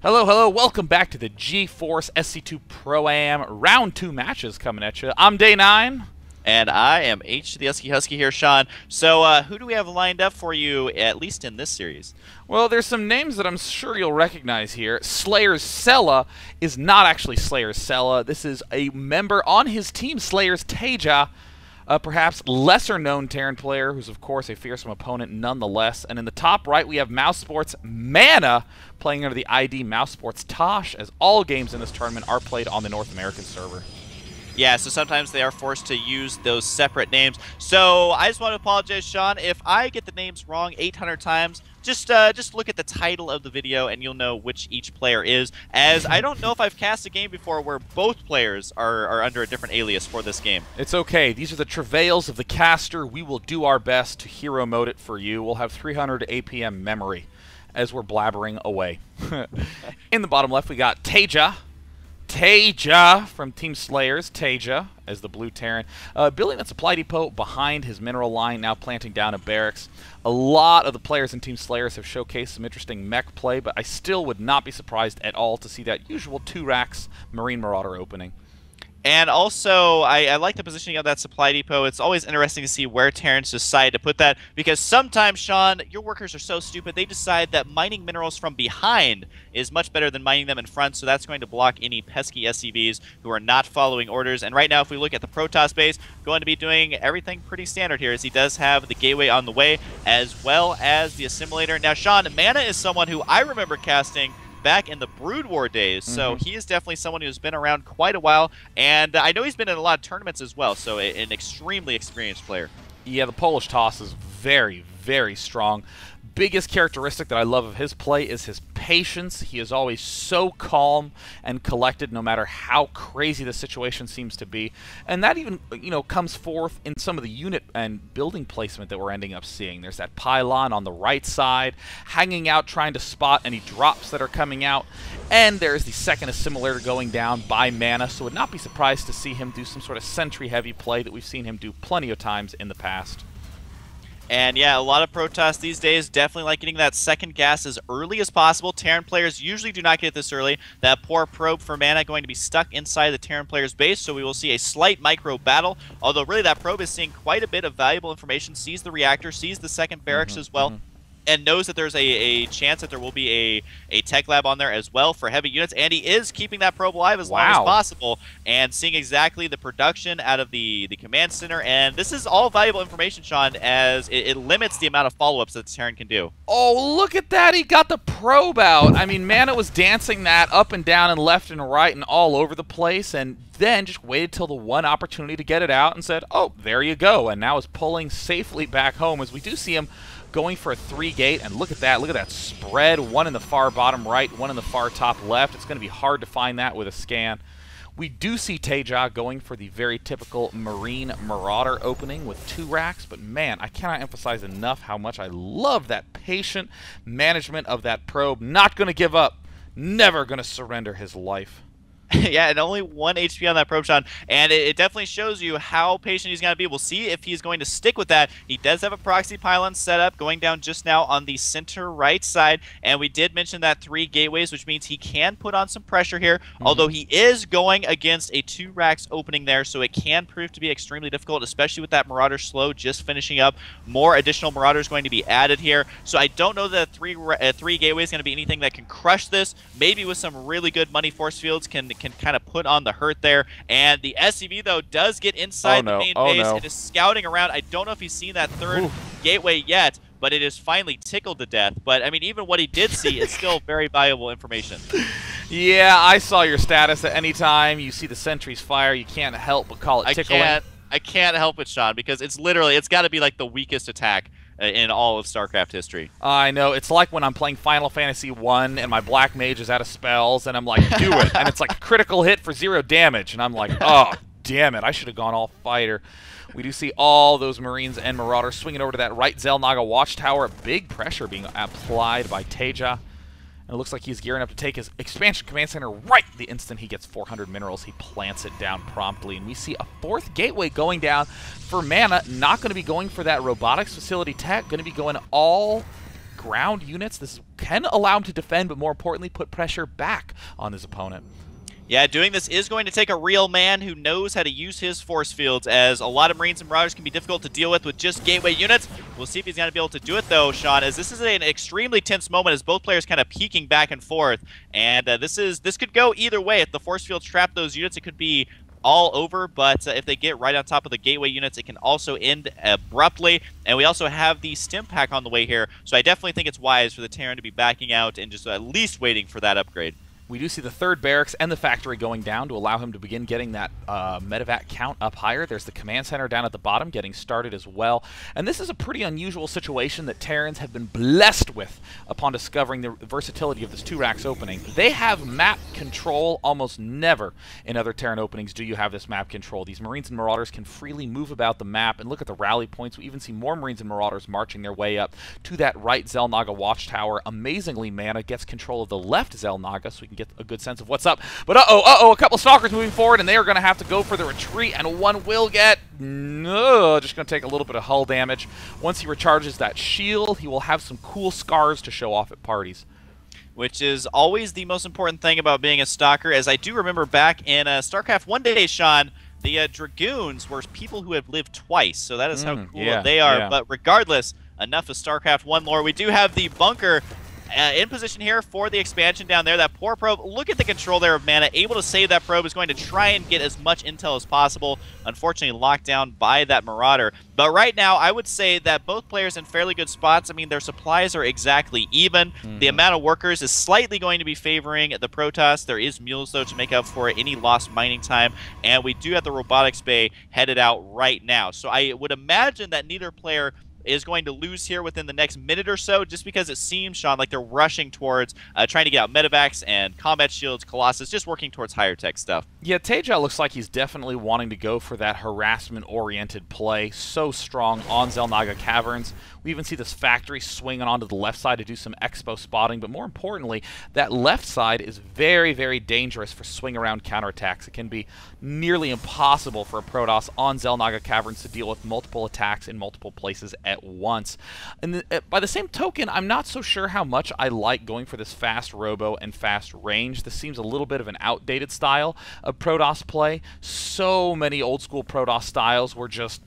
Hello, hello, welcome back to the GeForce SC2 Pro-Am. Round 2 matches coming at you. I'm Day 9. And I am H to the Husky here, Sean. So who do we have lined up for you, at least in this series? Well, there's some names that I'm sure you'll recognize here. SlayerS is not actually SlayerS. This is a member on his team, SlayerS TaeJa. Perhaps lesser-known Terran player, who's of course a fearsome opponent nonetheless. And in the top right, we have Mousesports MaNa playing under the ID Mousesports Tosh, as all games in this tournament are played on the North American server. Yeah, so sometimes they are forced to use those separate names. So I just want to apologize, Sean, if I get the names wrong 800 times. Just look at the title of the video and you'll know which each player is, as I don't know if I've cast a game before where both players are under a different alias for this game. It's okay. These are the travails of the caster. We will do our best to hero mode it for you. We'll have 300 APM memory as we're blabbering away. In the bottom left, we got TaeJa from Team SlayerS, TaeJa as the blue Terran, building that supply depot behind his mineral line, now planting down a barracks. A lot of the players in Team SlayerS have showcased some interesting mech play, but I still would not be surprised at all to see that usual 2 racks Marine Marauder opening. And also, I like the positioning of that supply depot. It's always interesting to see where Terrans decide to put that, because sometimes, Sean, your workers are so stupid, they decide that mining minerals from behind is much better than mining them in front, so that's going to block any pesky SCVs who are not following orders. And right now, if we look at the Protoss base, going to be doing everything pretty standard here, as he does have the gateway on the way, as well as the assimilator. Now, Sean, MaNa is someone who I remember casting back in the Brood War days, so he is definitely someone who's been around quite a while, and I know he's been in a lot of tournaments as well, so an extremely experienced player. Yeah, the Polish toss is very, very strong. Biggest characteristic that I love of his play is his patience. He is always so calm and collected no matter how crazy the situation seems to be. And that even, comes forth in some of the unit and building placement that we're ending up seeing. There's that pylon on the right side, hanging out trying to spot any drops that are coming out. And there's the second assimilator going down by MaNa, so would not be surprised to see him do some sort of sentry-heavy play that we've seen him do plenty of times in the past. And yeah, a lot of Protoss these days definitely like getting that second gas as early as possible. Terran players usually do not get it this early. That poor probe for MaNa going to be stuck inside the Terran player's base, so we will see a slight micro battle. Although really that probe is seeing quite a bit of valuable information, sees the reactor, sees the second barracks as well. And knows that there's a chance that there will be a tech lab on there as well for heavy units, and he is keeping that probe alive as long as possible, and seeing exactly the production out of the command center. And this is all valuable information, Sean, as it limits the amount of follow-ups that the Terran can do. Oh, look at that! He got the probe out! I mean, MaNa was dancing that up and down and left and right and all over the place, and then just waited till the one opportunity to get it out and said, oh, there you go, and now is pulling safely back home, as we do see him going for a 3-gate, and look at that spread, one in the far bottom right, one in the far top left. It's going to be hard to find that with a scan. We do see TaeJa going for the very typical Marine Marauder opening with 2 racks, but man, I cannot emphasize enough how much I love that patient management of that probe. Not going to give up, never going to surrender his life. Yeah, and only 1 HP on that probe, Sean, and it definitely shows you how patient he's going to be. We'll see if he's going to stick with that. He does have a proxy pylon set up going down just now on the center right side, and we did mention that 3 gateways, which means he can put on some pressure here, although he is going against a 2 racks opening there, so it can prove to be extremely difficult, especially with that Marauder slow just finishing up. More additional Marauders going to be added here, so I don't know that 3 gateways is going to be anything that can crush this. Maybe with some really good money force fields can kind of put on the hurt there. And the SCV, though, does get inside the main base and is scouting around. I don't know if he's seen that 3rd gateway yet, but it is finally tickled to death. But, I mean, even what he did see is still very valuable information. Yeah, I saw your status. At any time you see the sentries fire, you can't help but call it tickling. I can't help it, Sean, because it's got to be like the weakest attack in all of StarCraft history. I know. It's like when I'm playing Final Fantasy 1 and my Black Mage is out of spells, and I'm like, do it. And it's like a critical hit for 0 damage. And I'm like, oh, damn it. I should have gone all fighter. We do see all those Marines and Marauders swinging over to that right Zelnaga watchtower. Big pressure being applied by TaeJa. And it looks like he's gearing up to take his expansion command center right the instant he gets 400 minerals. He plants it down promptly. And we see a 4th gateway going down for MaNa. Not going to be going for that robotics facility tech. Going to be going all ground units. This can allow him to defend, but more importantly, put pressure back on his opponent. Yeah, doing this is going to take a real man who knows how to use his force fields, as a lot of Marines and Marauders can be difficult to deal with just gateway units. We'll see if he's going to be able to do it, though, Sean, as this is an extremely tense moment as both players kind of peeking back and forth. And this could go either way. If the force fields trap those units, it could be all over, but if they get right on top of the gateway units, it can also end abruptly. And we also have the stim pack on the way here, so I definitely think it's wise for the Terran to be backing out and just at least waiting for that upgrade. We do see the 3rd barracks and the factory going down to allow him to begin getting that medevac count up higher. There's the command center down at the bottom getting started as well. And this is a pretty unusual situation that Terrans have been blessed with upon discovering the versatility of this 2 racks opening. They have map control. Almost never in other Terran openings do you have this map control. These Marines and Marauders can freely move about the map, and look at the rally points. We even see more Marines and Marauders marching their way up to that right Xel'Naga watchtower. Amazingly, MaNa gets control of the left Xel'Naga, so we can get a good sense of what's up. But a couple Stalkers moving forward, and they are going to have to go for the retreat, and one will get just going to take a little bit of hull damage. Once he recharges that shield, he will have some cool scars to show off at parties. Which is always the most important thing about being a Stalker, as I do remember back in Starcraft 1 day, Sean, the Dragoons were people who have lived twice, so that is how cool they are. Yeah. But regardless, enough of Starcraft 1 lore. We do have the bunker in position here for the expansion down there. That poor probe, look at the control there of MaNa, able to save that probe, is going to try and get as much intel as possible. Unfortunately locked down by that Marauder. But right now, I would say that both players in fairly good spots. I mean, their supplies are exactly even. The amount of workers is slightly going to be favoring the Protoss. There is mules, though, to make up for any lost mining time. And we do have the robotics bay headed out right now. So I would imagine that neither player is going to lose here within the next minute or so, just because it seems, Sean, like they're rushing towards trying to get out medevacs and combat shields, Colossus, just working towards higher tech stuff. Yeah, TaeJa looks like he's definitely wanting to go for that harassment-oriented play. So strong on Xel'Naga Caverns. We even see this factory swinging onto the left side to do some expo spotting, but more importantly, that left side is very, very dangerous for swing-around counterattacks. It can be nearly impossible for a Protoss on Xel'Naga Caverns to deal with multiple attacks in multiple places at once. And by the same token, I'm not so sure how much I like going for this fast robo and fast range. This seems a little bit of an outdated style of Protoss play. So many old-school Protoss styles were just,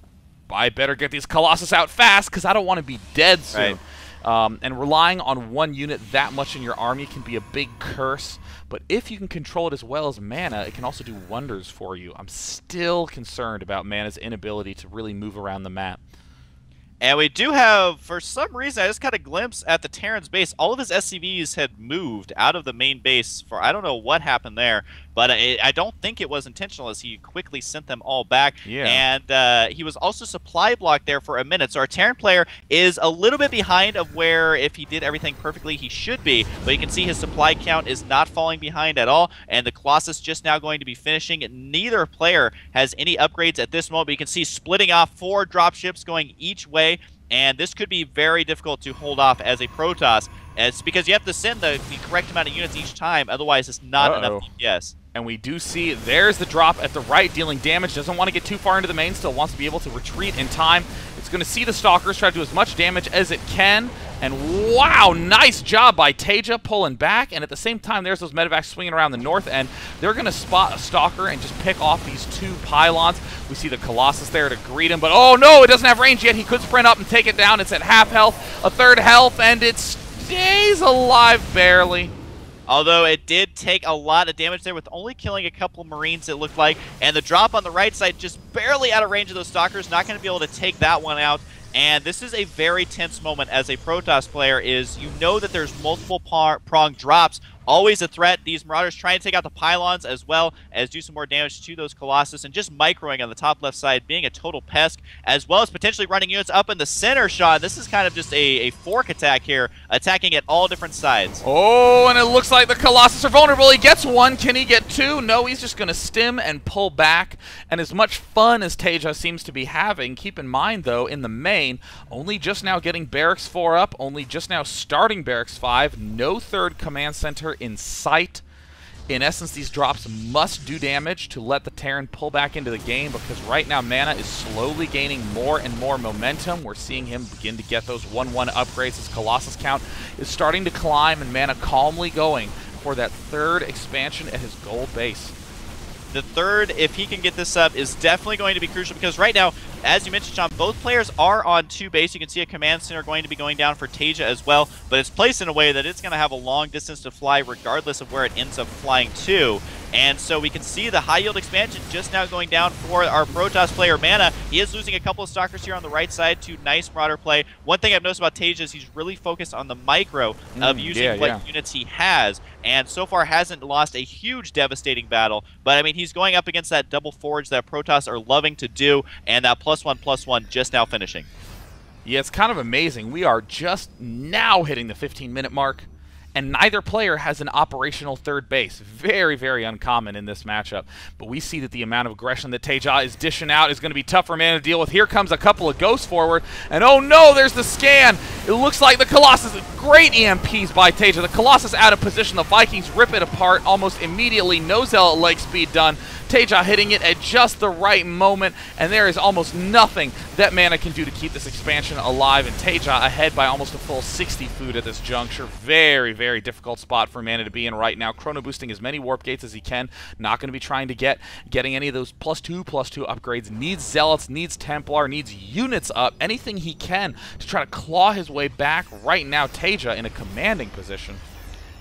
I better get these Colossus out fast because I don't want to be dead soon. Right. And relying on one unit that much in your army can be a big curse, but if you can control it as well as MaNa, it can also do wonders for you. I'm still concerned about MaNa's inability to really move around the map. And we do have, for some reason, I just got a glimpse at the Terran's base. All of his SCVs had moved out of the main base for, I don't know what happened there, but I don't think it was intentional, as he quickly sent them all back. Yeah. And he was also supply blocked there for a minute. So our Terran player is a little bit behind of where, if he did everything perfectly, he should be. But you can see his supply count is not falling behind at all. And the Colossus just now going to be finishing. Neither player has any upgrades at this moment. But you can see splitting off 4 dropships going each way. And this could be very difficult to hold off as a Protoss. It's because you have to send the correct amount of units each time. Otherwise, it's not enough DPS. And we do see, there's the drop at the right, dealing damage. Doesn't want to get too far into the main, still wants to be able to retreat in time. It's going to see the Stalkers try to do as much damage as it can. And wow, nice job by TaeJa pulling back. And at the same time, there's those medevacs swinging around the north end. They're going to spot a Stalker and just pick off these 2 pylons. We see the Colossus there to greet him. But oh no, it doesn't have range yet. He could sprint up and take it down. It's at half health, a third health, and it stays alive barely. Although it did take a lot of damage there with only killing a couple Marines, it looked like. And the drop on the right side just barely out of range of those Stalkers. Not going to be able to take that one out. And this is a very tense moment as a Protoss player. Is you know that there's multiple pronged drops always a threat. These Marauders trying to take out the pylons as well as do some more damage to those Colossus, and just microing on the top left side, being a total pest, as well as potentially running units up in the center, Sean. This is kind of just a fork attack here, attacking at all different sides. Oh, and it looks like the Colossus are vulnerable. He gets one. Can he get two? No, he's just going to stim and pull back. And as much fun as TaeJa seems to be having, keep in mind, though, in the main, only just now getting Barracks 4 up, only just now starting Barracks 5, no third command center in sight. In essence, these drops must do damage to let the Terran pull back into the game, because right now MaNa is slowly gaining more and more momentum. We're seeing him begin to get those 1-1 upgrades. His Colossus count is starting to climb, and MaNa calmly going for that third expansion at his gold base. The third, if he can get this up, is definitely going to be crucial, because right now, as you mentioned, Sean, both players are on 2 base. You can see a command center going to be going down for TaeJa as well, but it's placed in a way that it's going to have a long distance to fly regardless of where it ends up flying to. And so we can see the high yield expansion just now going down for our Protoss player MaNa. He is losing a couple of Stalkers here on the right side to nice Marauder play. One thing I've noticed about TaeJa is he's really focused on the micro of using what units he has, and so far hasn't lost a huge devastating battle. But I mean, he's going up against that double forge that Protoss are loving to do, and that +1/+1 just now finishing. Yeah, it's kind of amazing. We are just now hitting the 15-minute mark, and neither player has an operational third base. Very, very uncommon in this matchup. But we see that the amount of aggression that TaeJa is dishing out is going to be tough for MaNa to deal with. Here comes a couple of ghosts forward, and oh no, there's the scan. It looks like the Colossus, great EMPs by TaeJa. The Colossus out of position. The Vikings rip it apart almost immediately. No Zealot leg speed done. TaeJa hitting it at just the right moment, and there is almost nothing that MaNa can do to keep this expansion alive, and TaeJa ahead by almost a full 60 food at this juncture. Very, very difficult spot for MaNa to be in right now. Chrono boosting as many warp gates as he can. Not going to be trying to getting any of those +2/+2 upgrades. Needs Zealots, needs Templar, needs units up. Anything he can to try to claw his way back. Right now, TaeJa in a commanding position.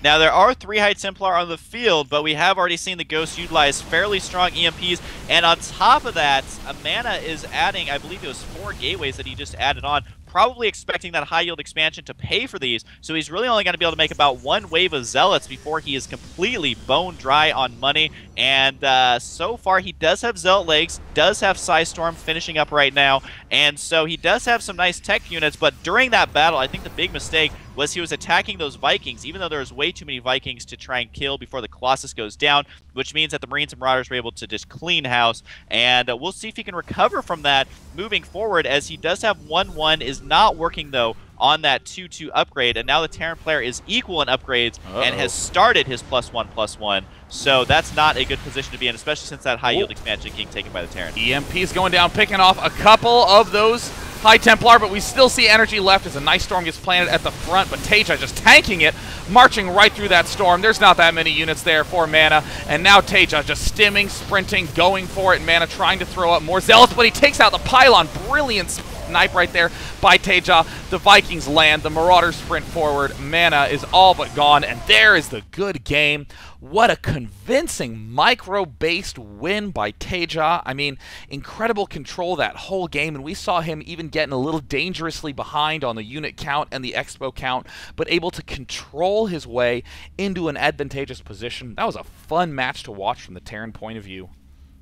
Now, there are 3 High Templar on the field, but we have already seen the Ghosts utilize fairly strong EMPs, and on top of that, MaNa is adding, I believe it was 4 gateways that he just added on, probably expecting that high yield expansion to pay for these, so he's really only going to be able to make about 1 wave of Zealots before he is completely bone dry on money. And so far he does have Zealot legs, does have Psystorm finishing up right now, and so he does have some nice tech units. But during that battle, I think the big mistake was he was attacking those Vikings, even though there was way too many Vikings to try and kill before the Colossus goes down, which means that the Marines and Marauders were able to just clean house. And we'll see if he can recover from that moving forward, as he does have 1-1, is not working though on that 2-2 upgrade, and now the Terran player is equal in upgrades and has started his +1/+1, so that's not a good position to be in, especially since that high yield expansion being taken by the Terran. EMP's going down, picking off a couple of those High Templar, but we still see energy left as a nice storm gets planted at the front, but TaeJa just tanking it, marching right through that storm. There's not that many units there for MaNa, and now TaeJa just stimming, sprinting, going for it, and MaNa trying to throw up more Zealots, but he takes out the pylon. Brilliant snipe right there by TaeJa. The Vikings land, the Marauders sprint forward, MaNa is all but gone, and there is the good game. What a convincing micro-based win by TaeJa. I mean, incredible control that whole game, and we saw him even getting a little dangerously behind on the unit count and the expo count, but able to control his way into an advantageous position. That was a fun match to watch from the Terran point of view.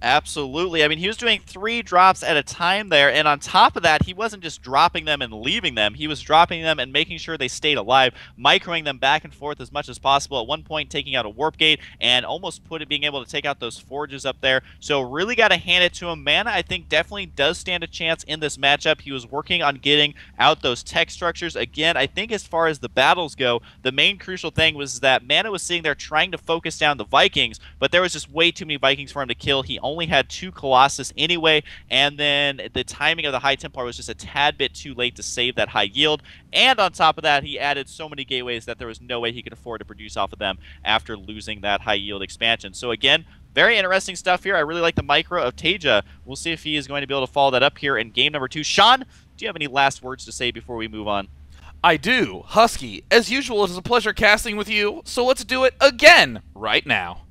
Absolutely. I mean, he was doing 3 drops at a time there, and on top of that, he wasn't just dropping them and leaving them. He was dropping them and making sure they stayed alive, microing them back and forth as much as possible. At one point, taking out a warp gate and almost being able to take out those forges up there. So really got to hand it to him. MaNa, I think, definitely does stand a chance in this matchup. He was working on getting out those tech structures. Again, I think as far as the battles go, the main crucial thing was that MaNa was sitting there trying to focus down the Vikings, but there was just way too many Vikings for him to kill. He only had 2 Colossus anyway, and then the timing of the High Templar was just a tad bit too late to save that high yield. And on top of that, he added so many gateways that there was no way he could afford to produce off of them after losing that high yield expansion. So again, very interesting stuff here. I really like the micro of TaeJa. We'll see if he is going to be able to follow that up here in game number 2. Sean, do you have any last words to say before we move on? I do. Husky, as usual, it is a pleasure casting with you, so let's do it again right now.